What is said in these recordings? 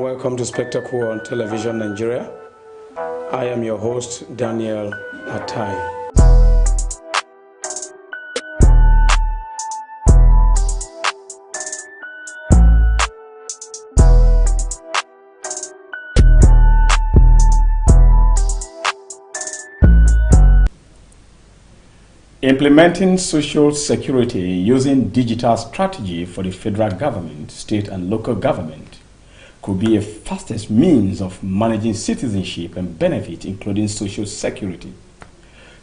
Welcome to Spectacle on Television Nigeria. I am your host, Daniel Atai. Implementing social security using digital strategy for the federal government, state and local government could be a fastest means of managing citizenship and benefit, including social security.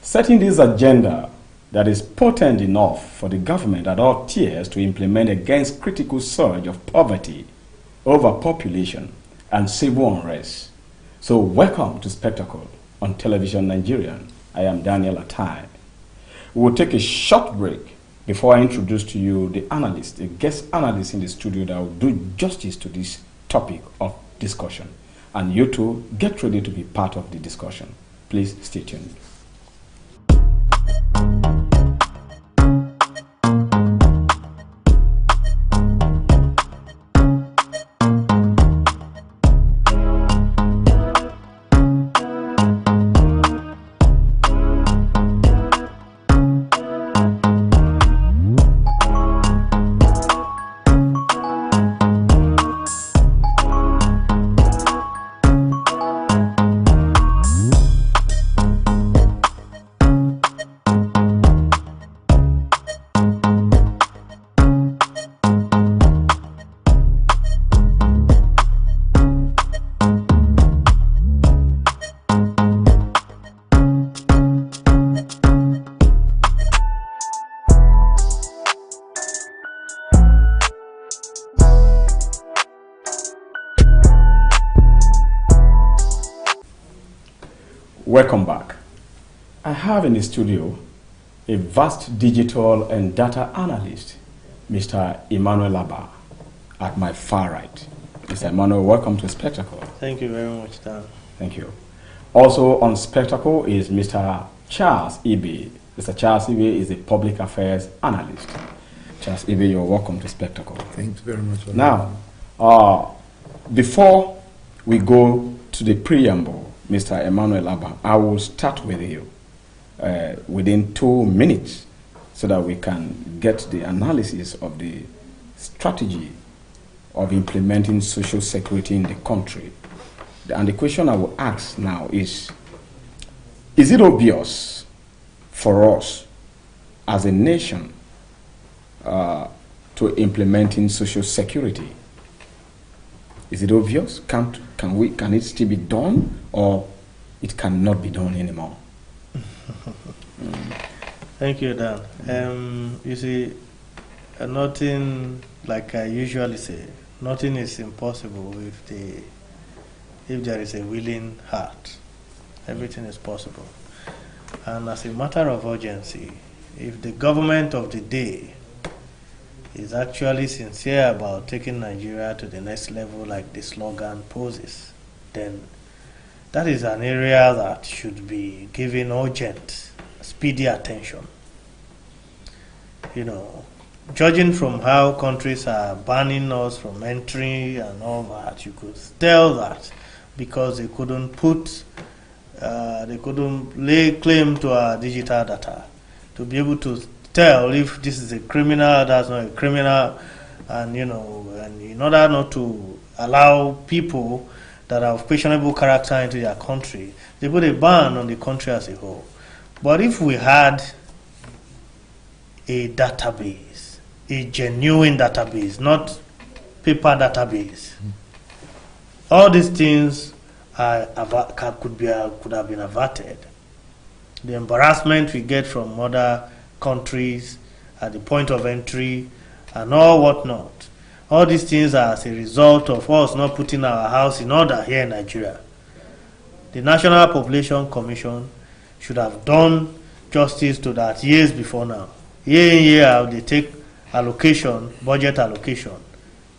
Setting this agenda that is potent enough for the government at all tiers to implement against critical surge of poverty, overpopulation, and civil unrest. So welcome to Spectacle on Television Nigerian. I am Daniel Atai. We will take a short break before I introduce to you the analyst, the guest analyst in the studio that will do justice to this topic of discussion. And you too, get ready to be part of the discussion. Please stay tuned. Welcome back. I have in the studio a vast digital and data analyst, Mr. Emmanuel Abba, at my far right. Mr. Emmanuel, welcome to Spectacle. Thank you very much, Dan. Thank you. Also on Spectacle is Mr. Charles Ibe. Mr. Charles Ibe is a public affairs analyst. Charles Ibe, you're welcome to Spectacle. Thanks very much. Now, before we go to the preamble, Mr. Emmanuel Abba, I will start with you within 2 minutes so that we can get the analysis of the strategy of implementing social security in the country. And the question I will ask now is it obvious for us as a nation to implementing social security? Is it obvious? Can it still be done, or it cannot be done anymore? Thank you, Dan. You see, nothing, like I usually say, nothing is impossible if there is a willing heart. Everything is possible. And as a matter of urgency, if the government of the day is actually sincere about taking Nigeria to the next level like the slogan poses, then that is an area that should be given urgent, speedy attention. You know, judging from how countries are banning us from entry and all that, you could tell that because they couldn't lay claim to our digital data to be able to tell if this is a criminal, that's not a criminal, and and in order not to allow people that are of questionable character into their country, they put a ban on the country as a whole. But if we had a database, a genuine database, not paper database, all these things could have been averted. The embarrassment we get from other countries at the point of entry and all whatnot. All these things are as a result of us not putting our house in order here in Nigeria. The National Population Commission should have done justice to that years before now. Year in, year out, they take allocation, budget allocation.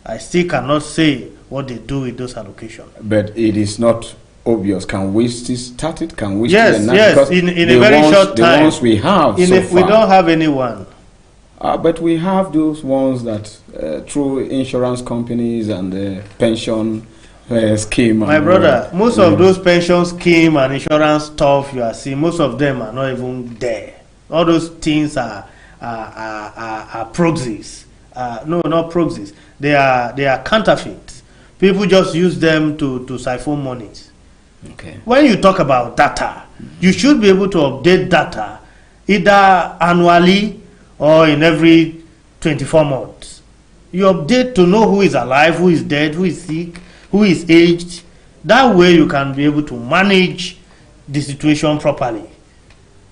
I still cannot say what they do with those allocations. But it is not obvious. Can we still start it? Can we yes, still yes, in a very short time. The ones we have we don't have anyone. But we have those ones that through insurance companies and pension scheme. My brother, most of those pension scheme and insurance stuff you are seeing, most of them are not even there. All those things are proxies. No, not proxies. They are counterfeits. People just use them to siphon monies. Okay. When you talk about data, you should be able to update data either annually or in every 24 months. You update to know who is alive, who is dead, who is sick, who is aged. That way you can be able to manage the situation properly.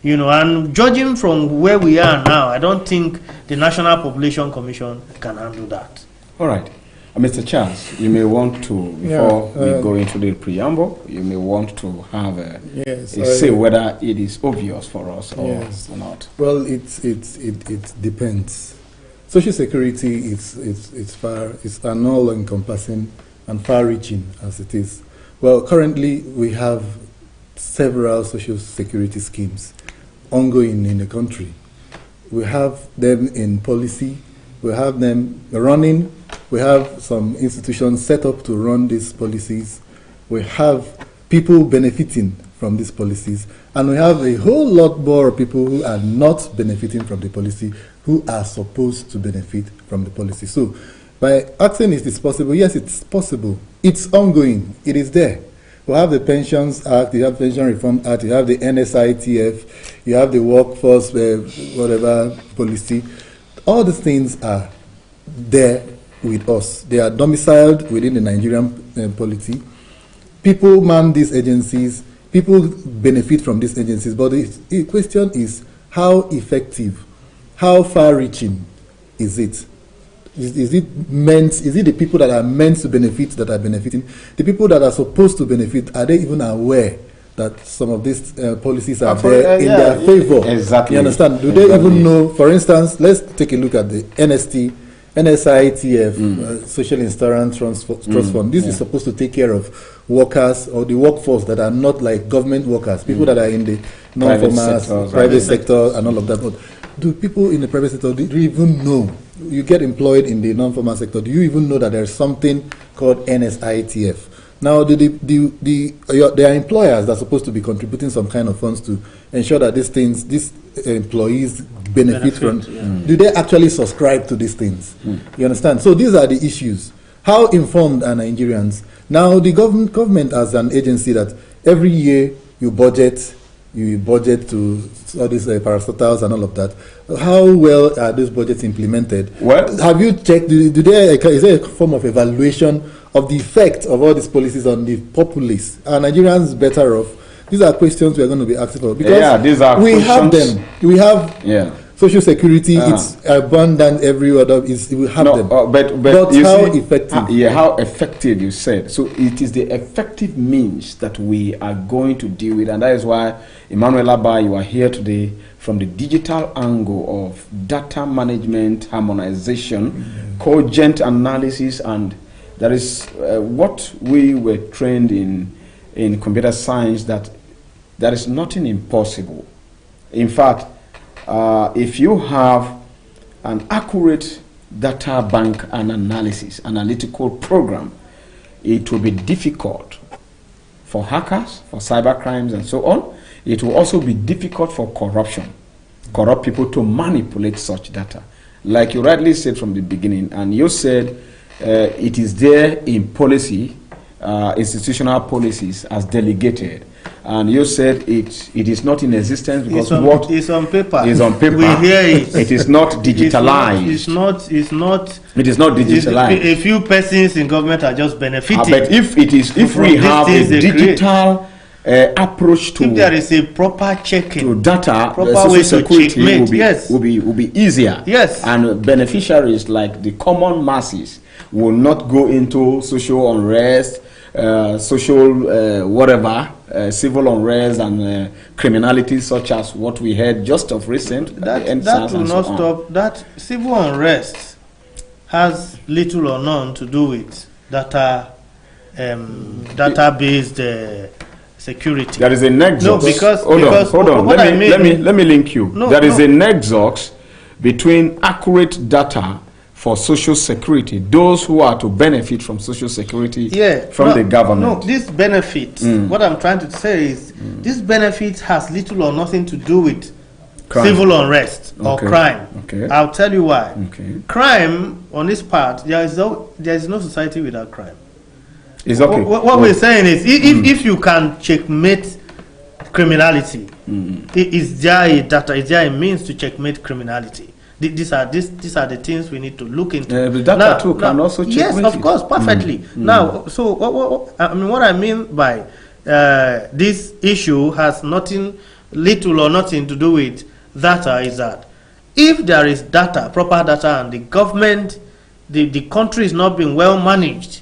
You know, and judging from where we are now, I don't think the National Population Commission can handle that. All right. Mr. Charles, you may want to, before we go into the preamble, you may want to have a say whether it is obvious for us or not. Well, it depends. Social security it's an all-encompassing and far-reaching as it is. Well, currently we have several social security schemes ongoing in the country. We have them in policy, we have them running, we have some institutions set up to run these policies, we have people benefiting from these policies, and we have a whole lot more people who are not benefiting from the policy, who are supposed to benefit from the policy. So, by asking if it's possible, yes, it's possible. It's ongoing. It is there. We have the Pensions Act, you have Pension Reform Act, you have the NSITF, you have the Workforce, whatever policy. All these things are there with us. They are domiciled within the Nigerian polity. People man these agencies, people benefit from these agencies, but the question is how effective, how far-reaching is it? Is it the people that are meant to benefit that are benefiting? The people that are supposed to benefit, are they even aware that some of these policies are there in their favor? Exactly. You understand? Do they even know? For instance, let's take a look at the NSITF, Social Insurance Trust Fund. This is supposed to take care of workers or the workforce that are not like government workers, people that are in the non-formal private sector and all of that. But do people in the private sector, do you even know? You get employed in the non-formal sector, do you even know that there's something called NSITF? Now, there are employers that are supposed to be contributing some kind of funds to ensure that these employees benefit from. Do they actually subscribe to these things? You understand? So these are the issues. How informed are Nigerians? Now, the government as an agency that every year you budget to all these parastatals and all of that. How well are those budgets implemented? Well, have you checked? Is there a form of evaluation of the effect of all these policies on the populace? Are Nigerians better off? These are questions we are going to be asking for because these are we questions. have them. We have social security. It's abundant. We have them. But you how see, effective? How effective you said. So it is the effective means that we are going to deal with, and that is why Emmanuel Abba, you are here today from the digital angle of data management, harmonization, cogent analysis, and that is what we were trained in computer science, that there is nothing impossible. In fact, if you have an accurate data bank and analytical program, it will be difficult for hackers, for cyber crimes and so on. It will also be difficult for corrupt people to manipulate such data. Like you rightly said from the beginning, and you said it is there in policy, institutional policies as delegated. And you said it is not in existence because it's on paper. Is on paper. We hear it. It is not digitalized. It is not digitalized. A few persons in government are just benefiting. But if we have a digital approach to, if there is a proper checking to data, proper way to checkmate, will be easier. Yes. And beneficiaries like the common masses will not go into social unrest, civil unrest and criminality such as what we had just of recent. That will not stop. That civil unrest has little or none to do with data-based security. There is a nexus. No, because hold on. Let me link you. There is a nexus between accurate data for social security, those who are to benefit from social security from the government. No, this benefit, what I'm trying to say is, this benefit has little or nothing to do with civil unrest or crime. Okay. I'll tell you why. Okay. Crime, on this part, there is no society without crime. It's okay. What we're saying is, if you can checkmate criminality, is there a data? Is there a means to checkmate criminality? These are the things we need to look into. The data too can also checkmate. Yes, of course, perfectly. Now, so what I mean by this issue has little or nothing to do with data is that if there is data, proper data, and the government, the country is not being well managed,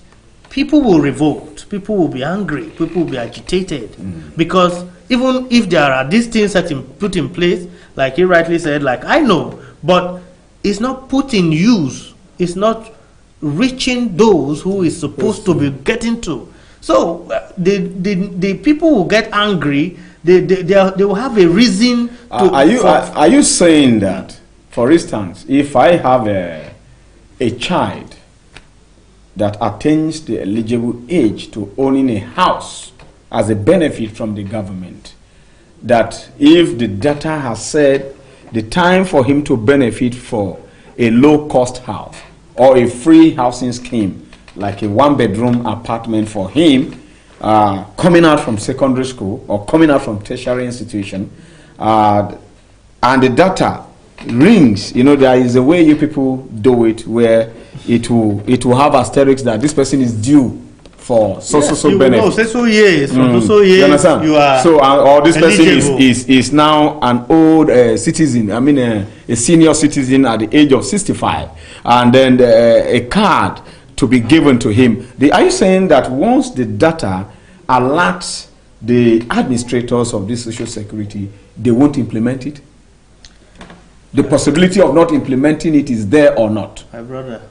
people will revolt, people will be angry, people will be agitated, because even if there are these things put in place, like he rightly said, like I know, but it's not put in use, it's not reaching those who is supposed to be getting to. So the people will get angry. They will have a reason to. Are you saying that, for instance, if I have a child that attains the eligible age to owning a house as a benefit from the government, that if the data has said the time for him to benefit for a low-cost house or a free housing scheme, like a one-bedroom apartment for him, coming out from secondary school or coming out from tertiary institution, and the data rings, there is a way you people do it where it will have asterisks that this person is due for so benefit. No, say so years, from so years, you understand? You are so or this eligible. person is now an old citizen. I mean, a senior citizen at the age of 65, and then a card to be given to him. Are you saying that once the data alerts the administrators of this social security, they won't implement it? The possibility of not implementing it is there or not? My brother,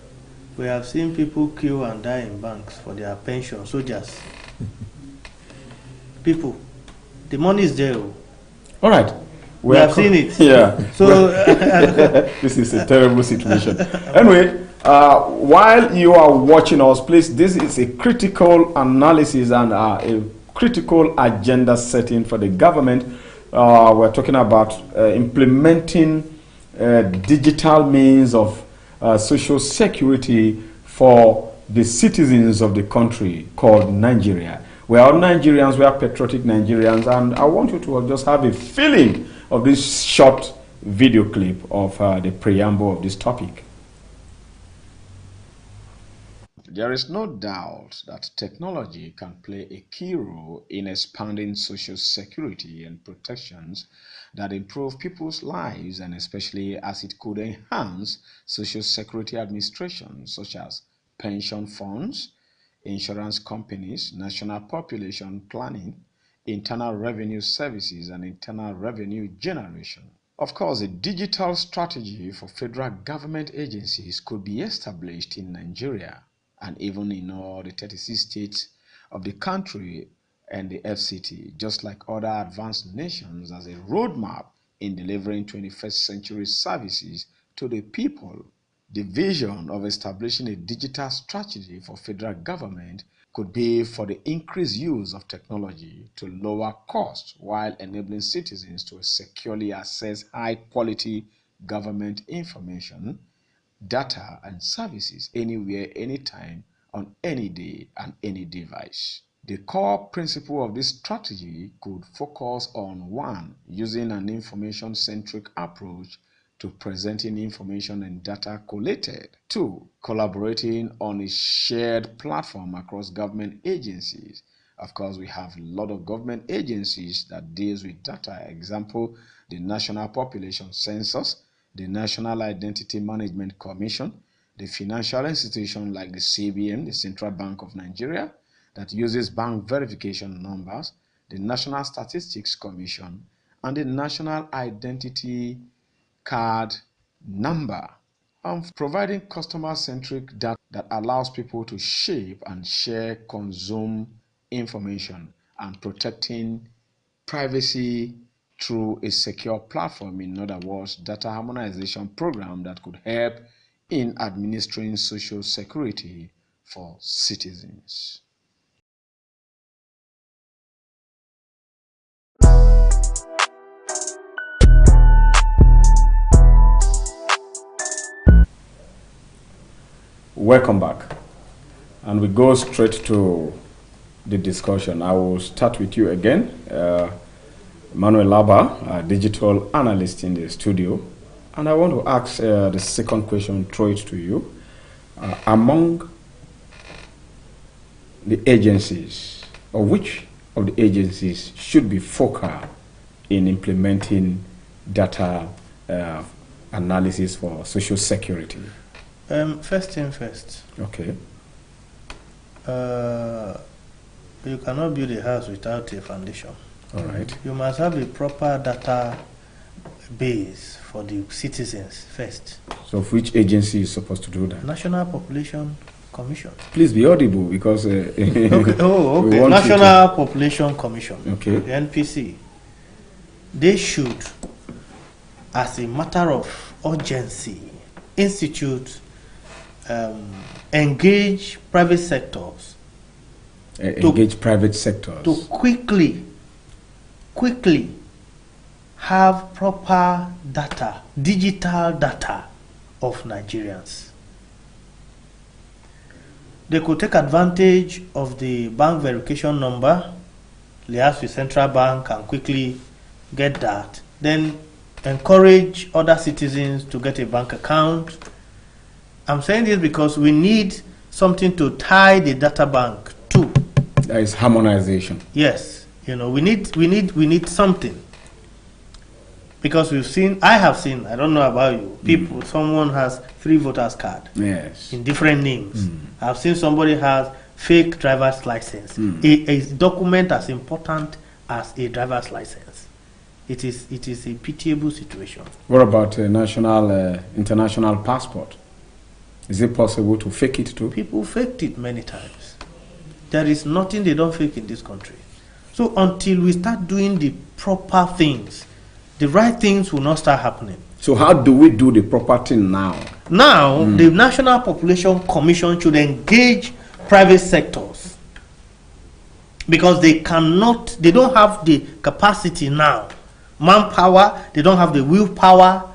we have seen people queue and die in banks for their pension, soldiers. People, the money is there. All right. We have seen it. Yeah. So this is a terrible situation. Anyway, while you are watching us, please, this is a critical analysis and a critical agenda setting for the government. We're talking about implementing digital means of social security for the citizens of the country called Nigeria. We are Nigerians, we are patriotic Nigerians, and I want you to just have a feeling of this short video clip of the preamble of this topic. There is no doubt that technology can play a key role in expanding social security and protections that improve people's lives, and especially as it could enhance social security administration, such as pension funds, insurance companies, national population planning, internal revenue services, and internal revenue generation. Of course, a digital strategy for federal government agencies could be established in Nigeria and even in all the 36 states of the country and the FCT, just like other advanced nations, as a roadmap in delivering 21st century services to the people. The vision of establishing a digital strategy for federal government could be for the increased use of technology to lower costs while enabling citizens to securely access high-quality government information, data, and services anywhere, anytime, on any day and any device. The core principle of this strategy could focus on 1. Using an information-centric approach to presenting information and data collated. 2. Collaborating on a shared platform across government agencies. Of course, we have a lot of government agencies that deals with data. Example, the National Population Census, the National Identity Management Commission, the financial institution like the CBN, the Central Bank of Nigeria, that uses bank verification numbers, the National Statistics Commission, and the National Identity Card Number. Providing customer-centric data that allows people to shape and share, consume information, and protecting privacy through a secure platform. In other words, data harmonization program that could help in administering social security for citizens. Welcome back, and we go straight to the discussion. I will start with you again, Manuel Laba, a digital analyst in the studio, and I want to ask the second question, throw it to you. Among the agencies, or which of the agencies should be focal in implementing data analysis for social security? First thing first. Okay. You cannot build a house without a foundation. All right. You must have a proper data base for the citizens first. So which agency is supposed to do that? National Population Commission. Please be audible because... okay. Oh, okay. National Population Commission. Okay. The NPC. They should, as a matter of urgency, institute, engage private sectors. Engage private sectors. To quickly have proper data, digital data of Nigerians. They could take advantage of the bank verification number, liaise with central bank and quickly get that. Then encourage other citizens to get a bank account. I'm saying this because we need something to tie the data bank to. That is harmonization. Yes, we need something. Because I have seen, I don't know about you, people, someone has 3 voters card. Yes. In different names. I've seen somebody has fake driver's license. A document as important as a driver's license. It is a pitiable situation. What about a international passport? Is it possible to fake it too? People faked it many times. There is nothing they don't fake in this country. So until we start doing the proper things, the right things will not start happening. So how do we do the proper thing now? Now, the National Population Commission should engage private sectors because they don't have the capacity now. Manpower, they don't have the willpower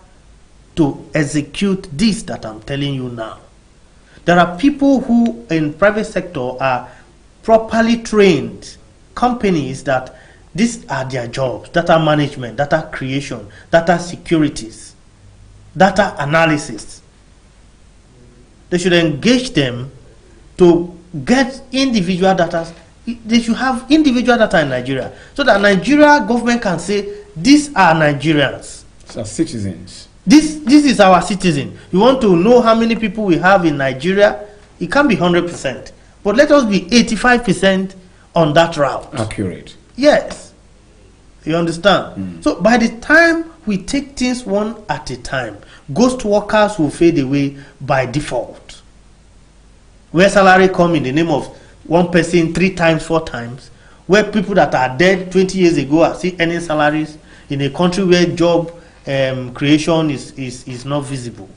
to execute this that I'm telling you now. There are people who in private sector are properly trained, companies that these are their jobs: data management, data creation, data securities, data analysis. They should engage them to get individual data. They should have individual data in Nigeria so that Nigeria government can say, these are Nigerians. As citizens. This is our citizen. You want to know how many people we have in Nigeria? It can't be 100%. But let us be 85% on that route. Accurate. Yes. You understand? So by the time we take things one at a time, ghost workers will fade away by default. Where salary come in the name of one person 3 times, 4 times, where people that are dead 20 years ago are still earning salaries in a country where job creation is not visible.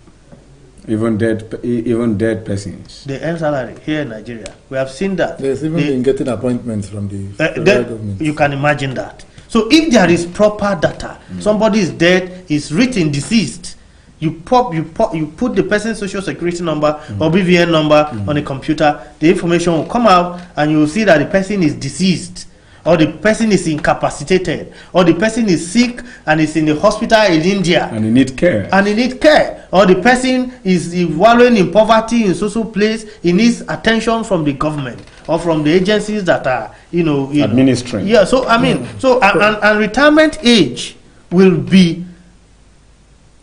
Even dead persons. They earn salary here in Nigeria. We have seen that. There's even been getting appointments from the federal government. You can imagine that. So if there is proper data, somebody is dead, is written deceased, you put the person's social security number or BVN number on a computer, the information will come out and you will see that the person is deceased, or the person is incapacitated, or the person is sick and is in the hospital in India. And he needs care. Or the person is wallowing in poverty in social place, he needs attention from the government or from the agencies that are, administering. Yeah, so I mean, and retirement age will be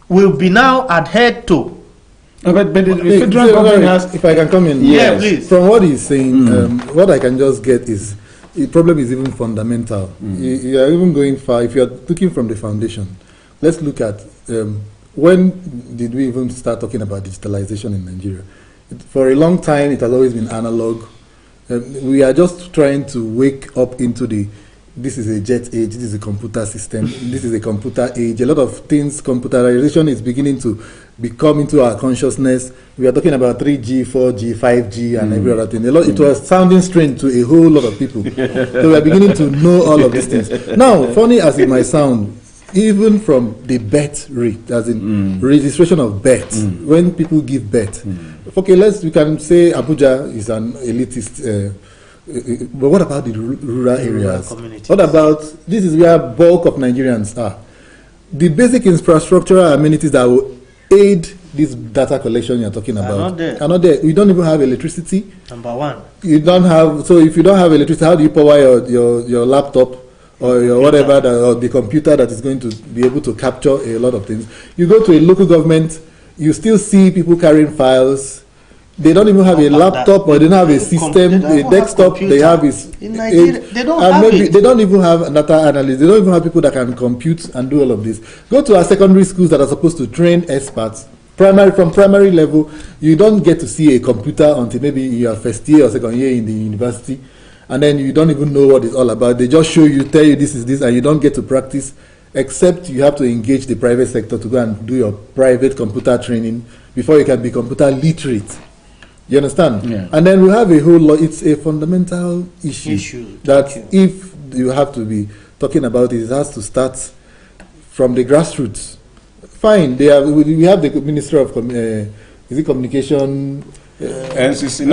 now adhered to. But the federal government has... If I can come in. Yeah, please. From what he's saying, what I can just get is, the problem is even fundamental. You are even going far. If you are looking from the foundation, let's look at when did we even start talking about digitalization in Nigeria? For a long time, it has always been analog. We are just trying to wake up into the this is a jet age, this is a computer system, this is a computer age. A lot of things, computerization is beginning to become into our consciousness. We are talking about 3G, 4G, 5G, and every other thing. It was sounding strange to a whole lot of people. So we are beginning to know all of these things. Now, funny as it might sound, even from the birth rate, as in registration of birth, when people give birth. Okay, we can say Abuja is an elitist. But what about the rural areas? What about, this is where bulk of Nigerians are. The basic infrastructural amenities that will aid this data collection you're talking about are not there. We don't even have electricity. Number one. You don't have, so if you don't have electricity, how do you power your laptop or your whatever, or the computer that is going to be able to capture a lot of things? You go to a local government, you still see people carrying files. They don't even have a laptop, or they don't have a system, a desktop. They have is in Nigeria. They don't have maybe it. They don't even have data analysts. They don't even have people that can compute and do all of this. Go to our secondary schools that are supposed to train experts. From primary level, you don't get to see a computer until maybe you are first year or second year in the university, and then you don't even know what it's all about. They just show you, tell you this is this, and you don't get to practice. Except you have to engage the private sector to go and do your private computer training before you can be computer literate. You understand? Yeah. And then we have a whole lot. It's a fundamental issue that if you have to be talking about it, it has to start from the grassroots. Fine, we have the Minister of is it Communication? NCC. We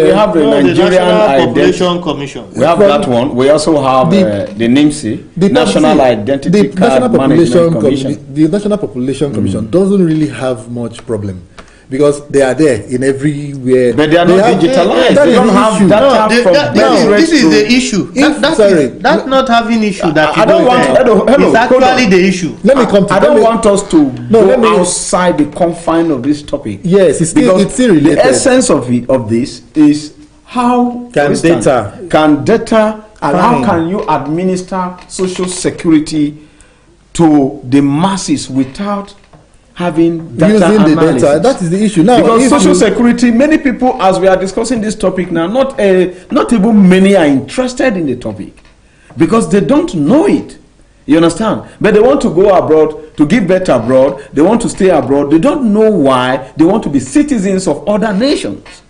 have the Nigerian Population Commission. We have that one. We also have the NIMSI, the National Identity Card Management Commission. The National Population Commission doesn't really have much problem, because they are there in everywhere. But they are not digitalized. They don't have data from this is the issue. That's not having issue that I don't want. It's actually the issue. Let me come to. I don't want us to go outside the confine of this topic. Yes, it's still related. The essence of this is how can data and how can you administer social security to the masses without having data using analysis. The data. That is the issue now. Because social security, many people, as we are discussing this topic now, not even many are interested in the topic because they don't know it. You understand? But they want to go abroad, to give birth abroad. They want to stay abroad. They don't know why. They want to be citizens of other nations.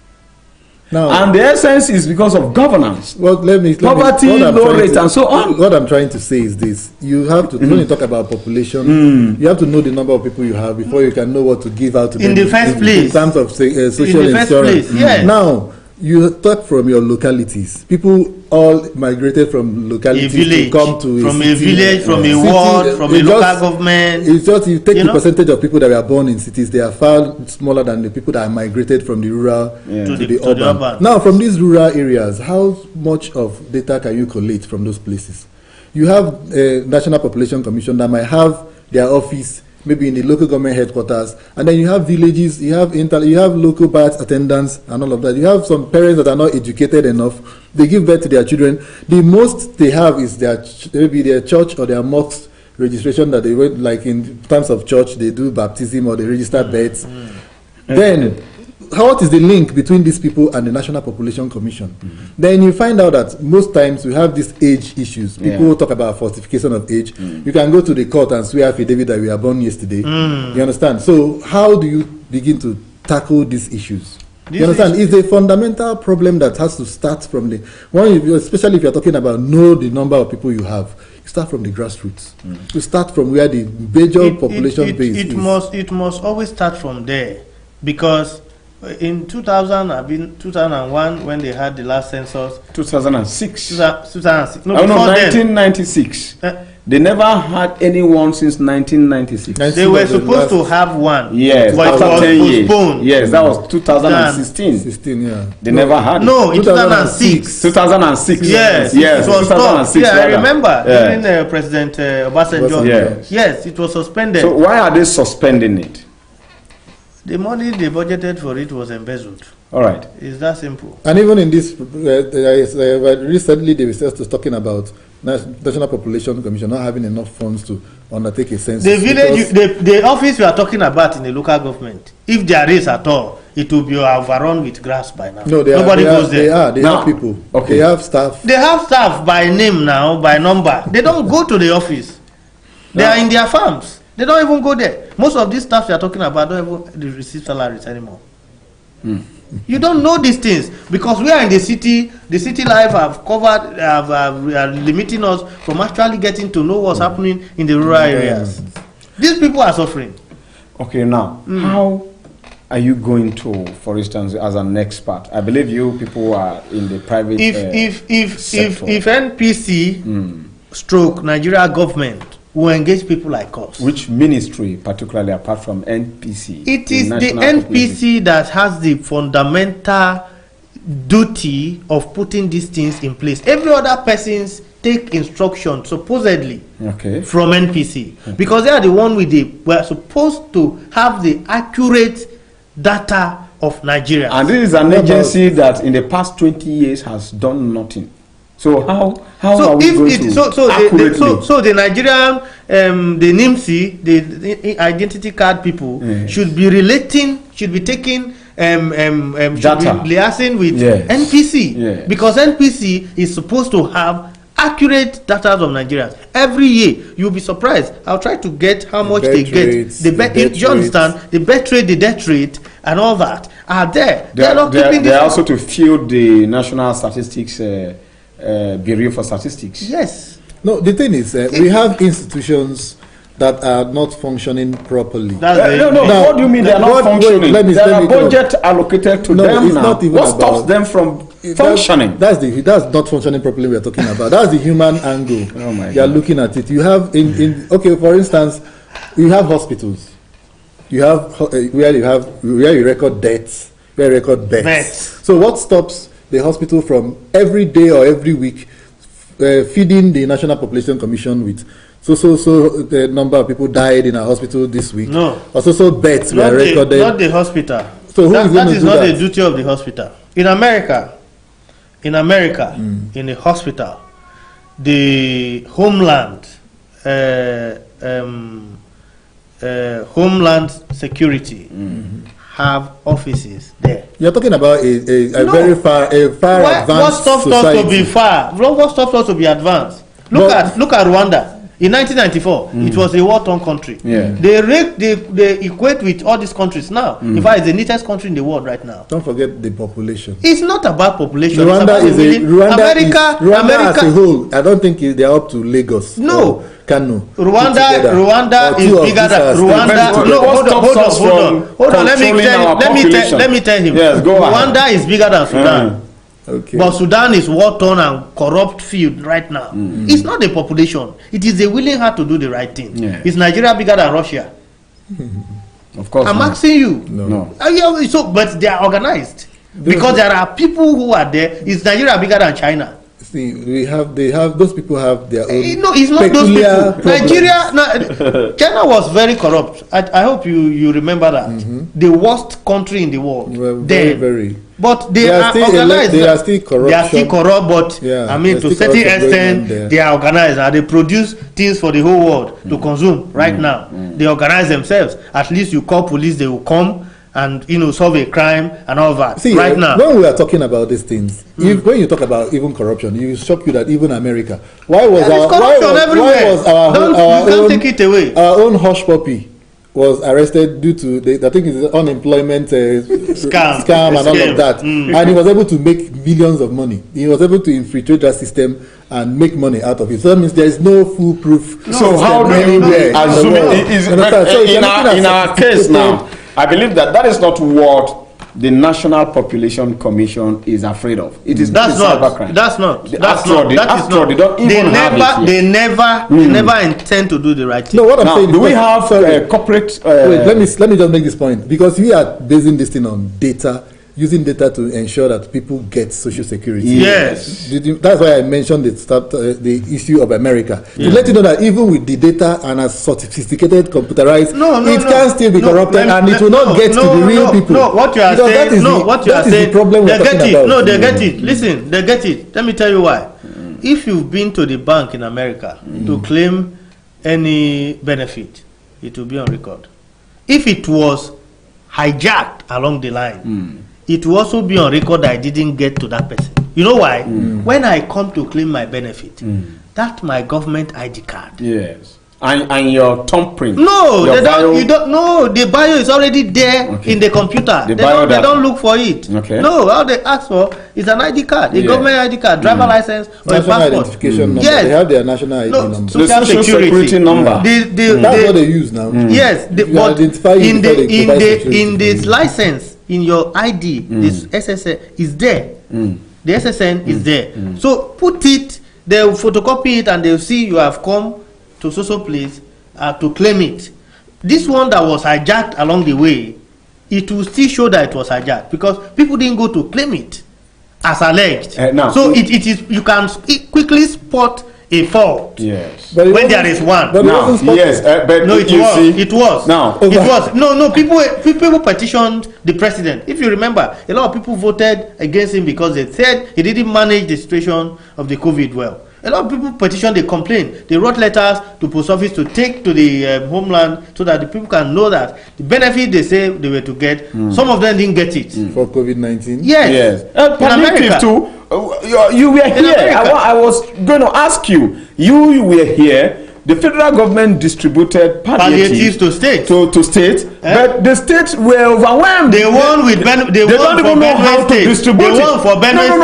Now, and the essence is because of governance. Well, poverty, low rate, and so on. What I'm trying to say is this: you have to, when you talk about population, you have to know the number of people you have before you can know what to give out to them. In the first place, in terms of social insurance. Yes. Now, you talk from your localities. People all migrated from localities to come to from a village, from a ward, from a local government. It's just you take the percentage of people that were born in cities, they are far smaller than the people that are migrated from the rural to the urban. Now, from these rural areas, how much of data can you collate from those places? You have a National Population Commission that might have their office maybe in the local government headquarters, and then you have villages, you have local birth attendants and all of that. You have some parents that are not educated enough. They give birth to their children. The most they have is maybe their church or their mosque registration that they went, like in terms of church, they do baptism or they register births. Then, what is the link between these people and the National Population Commission? Then you find out that most times we have these age issues. People talk about falsification of age. You can go to the court and swear affidavit that we were born yesterday. You understand? So how do you begin to tackle these issues? You understand? It's a fundamental problem that has to start from the one. Especially if you're talking about know the number of people you have. You start from the grassroots. You start from where the major population base is. It must always start from there, because in 2001, when they had the last census, 2006. 2006. No, 1996. They never had anyone since 1996. They were supposed to have one. Yes, but it was postponed. Yes, that was 2016. 16, yeah. They never had. No, in 2006. 2006. Yes, yes, it was 2006. Yeah, I remember. During President Obasanjo. Yes, it was suspended. So why are they suspending it? The money they budgeted for it was embezzled. All right. It's that simple. And even in this, recently they were just talking about National Population Commission not having enough funds to undertake a census. The village, the office we are talking about in the local government, if there is at all, it will be overrun with grass by now. No, nobody goes there. They have people. Okay. They have staff. They have staff by name now, by number. They don't go to the office. They are in their farms. They don't even go there. Most of these staff we are talking about don't even receive salaries anymore. You don't know these things because we are in the city. The city life have covered, are limiting us from actually getting to know what's happening in the rural areas. These people are suffering. Okay, now how are you going to, for instance, as an expert? I believe you people are in the private. If NPC stroke Nigeria government will engage people like us. Which ministry, particularly apart from NPC? It is the NPC that has the fundamental duty of putting these things in place. Every other persons take instruction supposedly from NPC because they are the one with the. We are supposed to have the accurate data of Nigeria. And this is an agency that in the past 20 years has done nothing. So how are we going to accurately? So the Nigerian, the NIMC, the identity card people should be relating, should be taking, should be liaising with NPC because NPC is supposed to have accurate data of Nigerians. Every year, you'll be surprised. I'll try to get how much they get. You understand? The birth rate, the death rate, and all that are there. They are also to field the National Statistics Bureau for Statistics. Yes. No, the thing is, we have institutions that are not functioning properly. What do you mean they are not functioning? There are budget allocated to them now. What stops them from functioning? That's not functioning properly we are talking about. That's the human angle. Oh my you are looking at it. You have for instance, you have hospitals. You have where you record deaths, where you record births. So what stops the hospital from every day or every week feeding the National Population Commission with so the number of people died in a hospital this week? No. Or so births were recorded. Not the hospital. So that is not the duty of the hospital. In America, in the hospital, the Homeland Security have offices there. You're talking about a very far advanced what stops society. us to be far? What stops us to be advanced? Look at Rwanda. In 1994, it was a war-torn country. They equate with all these countries now. In fact, it's the neatest country in the world right now. Don't forget the population. It's not about population. Rwanda America as a whole. I don't think they are up to Lagos. No. Kano. Rwanda is bigger than Rwanda. No, hold on. Let me tell him. Yes, go ahead. Rwanda is bigger than Sudan. Okay. But Sudan is war-torn and corrupt field right now. It's not the population. It is the willing heart to do the right thing. Is Nigeria bigger than Russia? Of course. I'm asking you. No. But they are organized. Because there are people who are there. Is Nigeria bigger than China? See, those people have their own. No, it's not those people. Nigeria, China was very corrupt. I hope you remember that. The worst country in the world. Well, very. But they are organized. They are still corrupt. They are still corrupt, but I mean, to a certain extent, they are organized and they produce things for the whole world to consume right now. They organize themselves. At least you call police, they will come and solve a crime and all that. See, right now, when we are talking about these things, when you talk about even corruption, you shock you that even America. Why was our own hush puppy was arrested due to I think it's unemployment scam and all of that, and he was able to make millions of money. He was able to infiltrate that system and make money out of it. So that means there is no foolproof. So how do you assume in our case now? I believe that is not what the National Population Commission is afraid of. It is cybercrime. They never intend to do the right thing. No, what I'm saying. Do we have corporate? Wait, let me just make this point, because we are basing this thing on data, using data to ensure that people get social security. Yes. That's why I mentioned the issue of America. To let you know that even with the data and as sophisticated, computerized, it can still be corrupted and it will not get to the real people. No, what you are saying, that is the problem we're talking about. No, they get it. Listen, they get it. Let me tell you why. if you've been to the bank in America to claim any benefit, it will be on record. If it was hijacked along the line, it will also be on record that I didn't get to that person. You know why? When I come to claim my benefit, that's my government ID card. Yes. And your thumbprint. No, your they bio, don't. You don't. No, the bio is already there in the computer. They don't look for it. Okay. No, all they ask for is an ID card, a government ID card, driver license, or national a passport. identification number. Yes. They have their national ID number. The social security number. That's what they use now. Yes, but in this license, in your ID, this SSN is there. The SSN is there. So put it. They'll photocopy it and they'll see you have come to social place to claim it. This one that was hijacked along the way, it will still show that it was hijacked because people didn't go to claim it as alleged. So it is, you can quickly spot a fault. Yes. When there is one. But now, yes, but no, it was. Now, it was. No. People petitioned the president. If you remember, a lot of people voted against him because they said he didn't manage the situation of the COVID well. A lot of people petitioned, they complained. They wrote letters to post office to take to the homeland so that the people can know that the benefit they say they were to get, some of them didn't get it. For COVID-19? Yes. In America too. You were here. I was going to ask you. You were here. The federal government distributed palliatives to states. To states, but the states were overwhelmed. They won with they don't even know how to distribute it. No,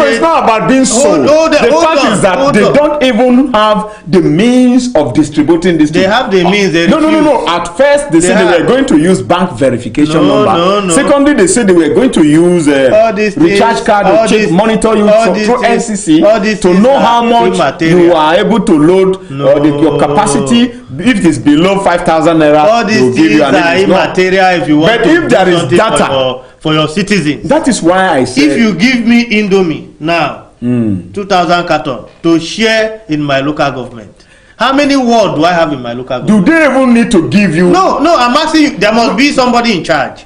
it's not about being sold. The fact is that they don't even have the means of distributing this. They have the means. No. At first, they said they were going to use bank verification number. No. Secondly, they said they were going to use recharge card or monitor you through NCC to know how much you are able to load your capacity. If it is below 5,000 naira, all these things are immaterial if you want but if there is data for your citizens. That is why I said, if you give me Indomie now, 2,000 carton to share in my local government, how many wards do I have in my local government? Do they even need to give you? No, I'm asking you. There must be somebody in charge.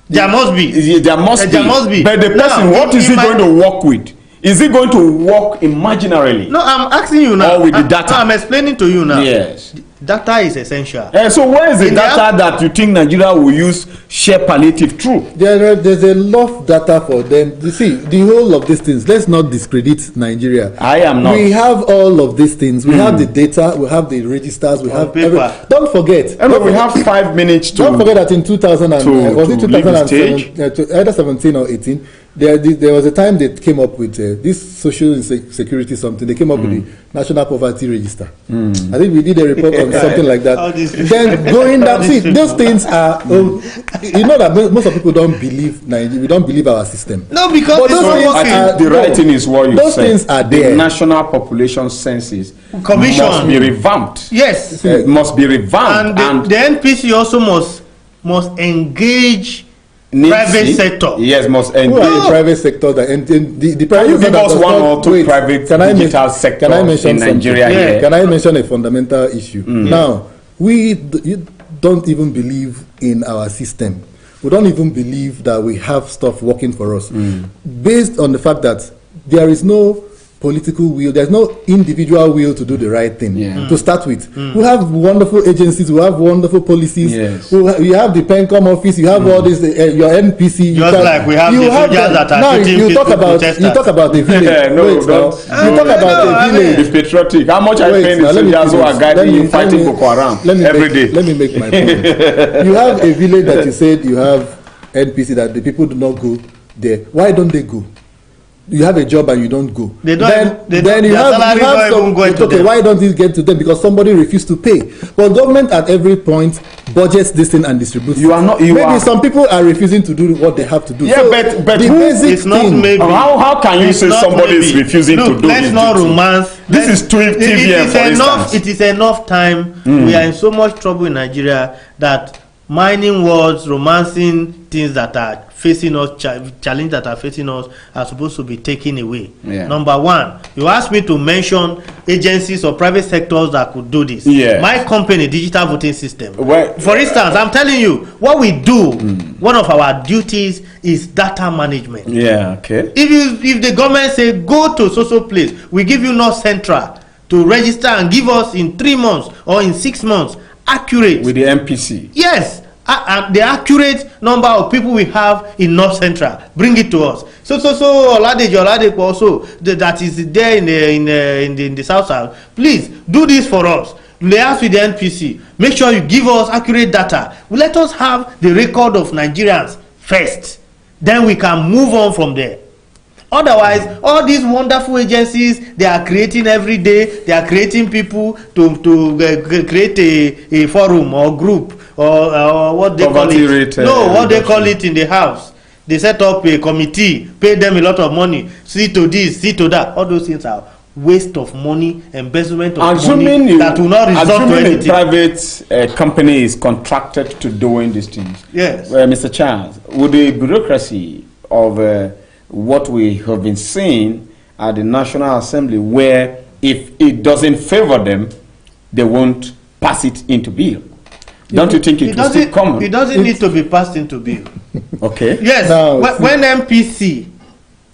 There must be. There must be. But the person, what is he going to work with? Is it going to work imaginarily? No, I'm asking you now. Or with the data? I'm explaining to you now. Yes. Data is essential. So where is the data that you think Nigeria will use share palliative through? There's a lot of data for them. You see, the whole of these things, let's not discredit Nigeria. I am not. We have all of these things. We have the data, we have the registers, we have paper. Don't forget. We have 5 minutes to. Don't forget that in 2000 was it 2017, either 17 or 18, there was a time they came up with this social security something. They came up with the National Poverty Register. I think we did a report on something like that. Then going down, see, those things are, you know that most of people don't believe Nigeria. We don't believe our system. No, because the writing is what you those said. Things are there. The National Population Census Commission must be revamped. Yes, must be revamped, and the NPC also must engage private sector. Yes, must engage the private sector. The private Can you give us one or two private digital sectors in Nigeria here? Can I mention a fundamental issue? Now, you don't even believe in our system. We don't even believe that we have stuff working for us. Based on the fact that there is no political will, there's no individual will to do the right thing to start with. We have wonderful agencies, we have wonderful policies. Yes. You have the PENCOM office, you have all this, your NPC. Just like we have the soldiers that are shooting people protesters. You talk about the village. You talk about the village. The patriotic. How much I pay the soldiers who are guiding you fighting Boko Haram every day? Let me make my point. You have a village that you said you have NPC that the people do not go there. Why don't they go? You have a job and you don't go. Why don't you get to them? Because somebody refused to pay. But government at every point budgets this thing and distributes. Some people are refusing to do what they have to do. Yeah, so but the basic thing. How can you say somebody is refusing to do let's not romance. This is TVN, for instance. It is enough time. We are in so much trouble in Nigeria that mining words, romancing things that are facing us, challenge that are facing us, are supposed to be taken away. Yeah. Number one, you asked me to mention agencies or private sectors that could do this. Yeah. My company, Digital Voting System. Well, for instance, I'm telling you, what we do, one of our duties is data management. Yeah, okay. If the government say go to social place, we give you North Central to register and give us in 3 months or in 6 months accurate. With the MPC. Yes, the accurate number of people we have in North Central. Bring it to us. So Oladejo also that is there in the South. Please do this for us. Liaise with the NPC. Make sure you give us accurate data. Let us have the record of Nigerians first. Then we can move on from there. Otherwise, all these wonderful agencies they are creating every day, they are creating people to create a forum or group or what they call it. What they call it in the house. They set up a committee, pay them a lot of money, see to this, see to that. All those things are waste of money, embezzlement of money that will not result to anything. Private company is contracted to doing these things. Yes. Mr. Charles, would the bureaucracy of what we have been seeing at the National Assembly, where if it doesn't favor them, they won't pass it into bill? Don't you think it will still come? It doesn't need to be passed into bill. Okay. Yes. When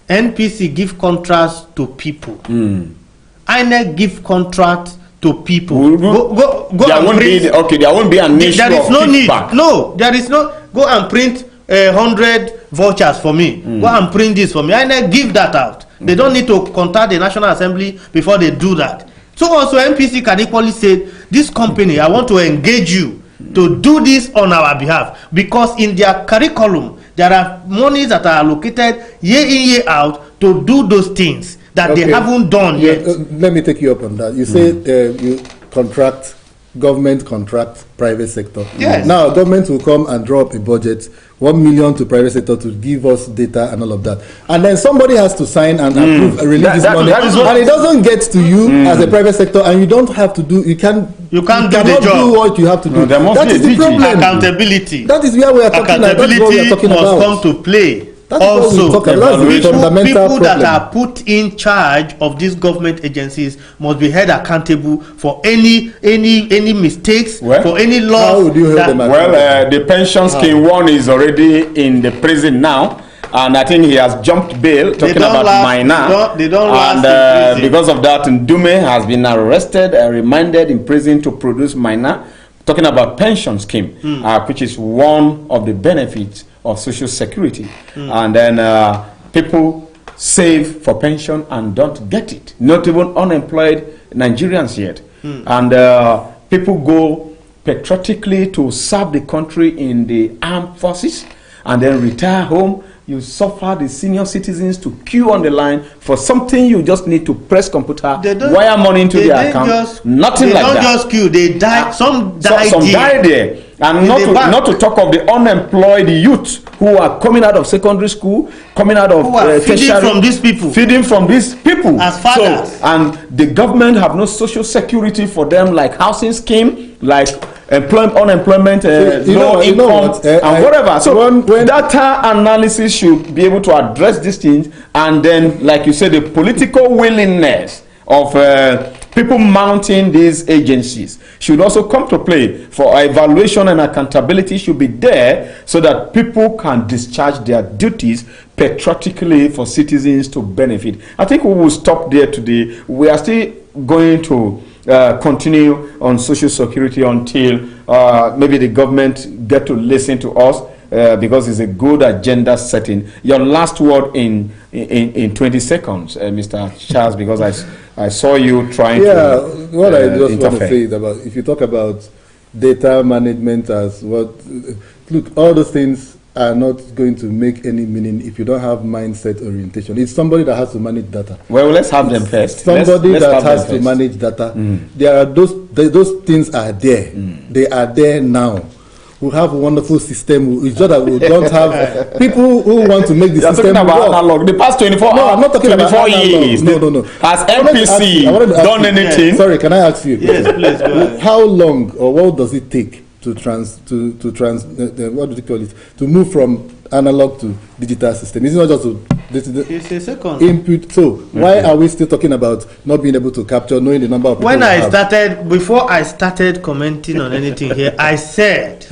NPC give contracts to people, INEC give contracts to people. Go there and won't print. there won't be an issue. There is no need. Kickback. No, there is no. Go and print 100 vouchers for me. Go and print this for me. INEC give that out. They don't need to contact the National Assembly before they do that. So also NPC can equally say, this company, I want to engage you to do this on our behalf, because in their curriculum there are monies that are allocated year in year out to do those things that they haven't done yet. Let me take you up on that. You say you contract, government contract, private sector. Yes. Now government will come and draw up a budget, 1 million to private sector to give us data and all of that, and then somebody has to sign and approve release this money, and it doesn't get to you as a private sector, and you don't have to do. You can't do the job. Do what you have to do. That is the problem. Accountability. That is where we are talking about. That's what we are talking must about. come to play. That's also, people that problem. are put in charge of these government agencies must be held accountable for any mistakes, for any laws. How would you hold them accountable? Well, the pension scheme one is already in the prison now, and I think he has jumped bail. Talking about Maina, they don't last in prison. Because of that, Ndume has been arrested and remanded in prison to produce Maina. Talking about pension scheme, which is one of the benefits of social security, and then people save for pension and don't get it. Not even unemployed Nigerians yet, and people go patriotically to serve the country in the armed forces, and then retire home. You suffer the senior citizens to queue on the line for something you just need to press computer, wire money into their account. Nothing like that. They don't just queue. They die. Some die there. And not to talk of the unemployed youth who are coming out of secondary school, coming out of feeding from these people. Feeding from these people. As fathers. So, and the government have no social security for them, like housing scheme, like unemployment, low income, and whatever. So data analysis should be able to address these things, and then, like you said, the political willingness of people mounting these agencies should also come to play. For evaluation and accountability should be there, so that people can discharge their duties patriotically for citizens to benefit. I think we will stop there today. We are still going to continue on social security until maybe the government get to listen to us, because it's a good agenda setting. Your last word in 20 seconds, Mr. Charles, because I saw you trying to what I just want to say is about, if you talk about data management as what, look, all those things are not going to make any meaning if you don't have mindset orientation. It's somebody that has to manage data. Well, let's have them first. Somebody that has to manage data. There are those things are there. They are there now. We have a wonderful system. It's just that we don't have people who want to make the system work. Analog. The past 24 I'm not talking about years. No. Has NPC done anything? Sorry, can I ask you? Yes, please. Go ahead. How long or what does it take what do you call it? To move from analog to digital system. It's not just it's a second input. So why are we still talking about not being able to capture, knowing the number of people? Before I started commenting on anything here, I said,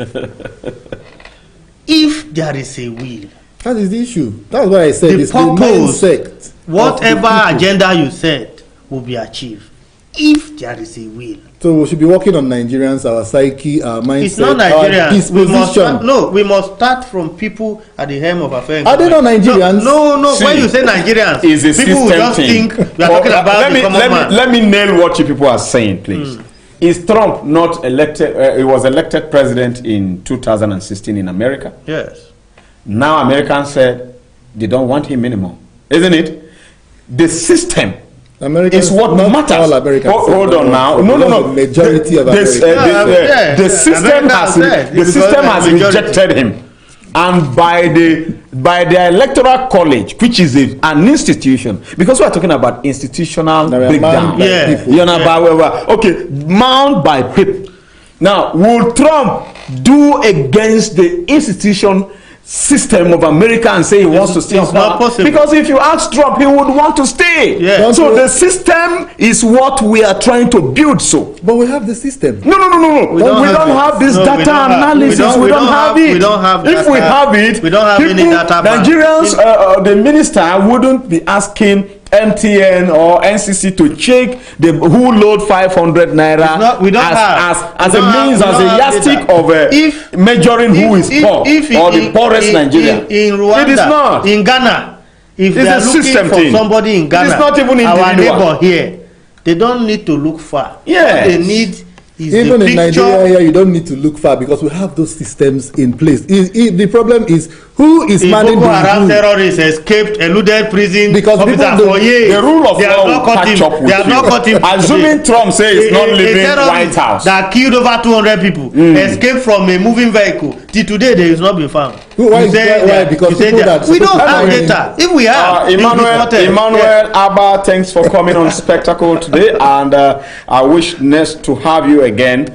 if there is a will, that is the issue. That's why I said the it's purpose, the mindset. whatever agenda you said will be achieved. If there is a will. So we should be working on Nigerians, our psyche, our mindset, it's not Nigerians. our disposition. We must start from people at the helm of affairs. Are they not Nigerians? No. See, when you say Nigerians, people will just think we are talking about the common man. Let me nail what you people are saying, please. Is Trump not elected? He was elected president in 2016 in America. Yes. Now Americans said they don't want him anymore, isn't it? The system Americans, is what matters. All Americans hold on now. No. The majority of Americans. The system has rejected him, and by the electoral college, which is an institution, because we are talking about institutional breakdown. Okay, manned by people. Now, will Trump do against the institution system of America and say he wants to stay on power? Because if you ask Trump, he would want to stay. Yeah. So the system is what we are trying to build. So, but we have the system. No. We don't have this data analysis. We don't have it. We don't have. If we have it, we don't have any data. Nigerians, the minister wouldn't be asking MTN or NCC to check who load 500 naira as a yardstick of measuring who is poor or the poorest Nigerian. In Rwanda, it is not. In Ghana, if they are looking for somebody in Ghana, it is not even our neighbor here, they don't need to look far. Yes. What they need is even the in Nigeria here, you don't need to look far because we have those systems in place. The problem is who is managing Boko Haram terrorists escaped, eluded prison because for years. The rule of law will catch up with you. Assuming Trump says he's not leaving White House. That killed over 200 people escaped from a moving vehicle. Till today, they has not been found. Why? Because we don't have data. If we have, Emmanuel Abba, thanks for coming on Spectacle today, and I wish next to have you again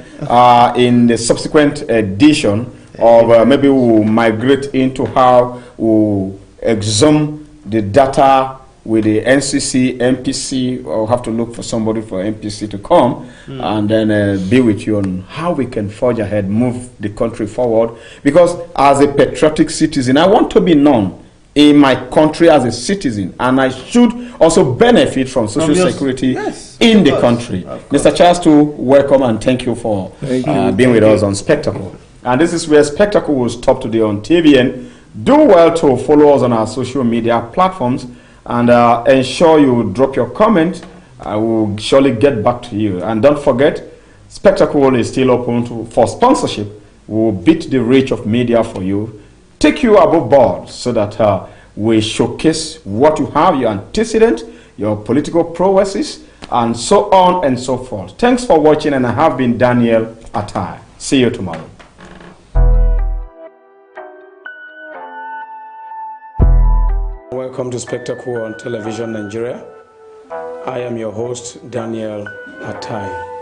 in the subsequent edition of maybe we'll migrate into how we'll exhume the data with the NCC, MPC, or have to look for somebody for MPC to come and then be with you on how we can forge ahead, move the country forward. Because as a patriotic citizen, I want to be known in my country as a citizen, and I should also benefit from social security in the country. Mr. Charles, welcome and thank you for being with us on Spectacle. And this is where Spectacle will stop today on TVN. Do well to follow us on our social media platforms and ensure you drop your comment. I will surely get back to you. And don't forget, Spectacle is still open for sponsorship. We will beat the reach of media for you, take you above board so that we showcase what you have, your antecedent, your political prowesses, and so on and so forth. Thanks for watching, and I have been Daniel Atai. See you tomorrow. Welcome to Spectacle on Television Nigeria. I am your host, Daniel Atai.